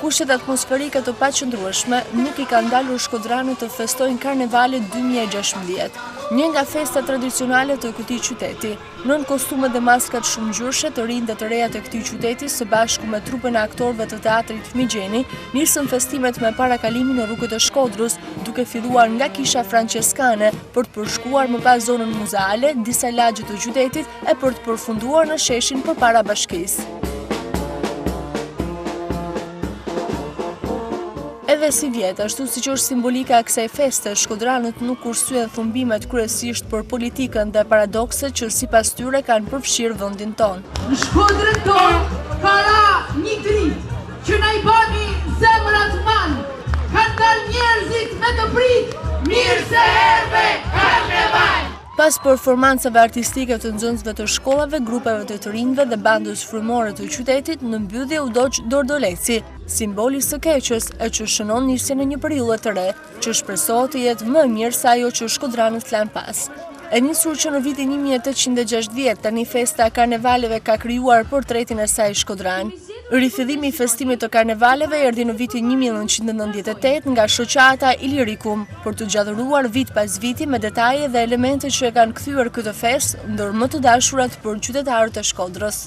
Kushtet atmosferike të paqëndrueshme nuk i kanë ndalur shkodranët të festojnë Karnevalet 2016, një nga festat tradicionale të këtij qyteti. Nën kostume dhe maskat shumë ngjyrshe, të rinj dhe të reja të këtij qyteti së bashku me trupën e aktorëve të teatrit Fëmigjeni nisën festimet me parakalimin në rrugët e Shkodrës, duke filluar nga kisha franceskane për të përshkuar më pas zonën muzeale, disa lagje të qytetit e për të përfunduar në sheshin përpara bashkisë. Edhe si vjet, ashtu siç është simbolika e kësaj feste, shkodranët nuk kursyen thumbimet kryesisht për politikën dhe paradokset që sipas tyre kanë përfshirë vendin tonë. Në Shkodrën tonë ka ra një dritë që na i bani zemrat man. Kanë dalë njerëzit me të prit, mirë se erdhe Karneval. Pas performancave artistike të nxënësve të shkollave, grupeve të rinjve dhe bandës frymore të qytetit, në mbyllje u doq Dordoleci, simboli së keqes e që shënon nisjen e një periudhe të re, që shpresohet të jetë më mirë se ajo që shkodranët lanë pas. E nisur që në vitin 1860, tani festa e karnevaleve ka krijuar portretin e saj shkodran. Rifillimi i festimit të karnevaleve erdhi në vitin 1998 nga shoqata Ilirikum, për të gjallëruar vit pas viti me detaje dhe elemente që e kanë kthyer këtë festë ndër më të dashurat për qytetarët e Shkodrës.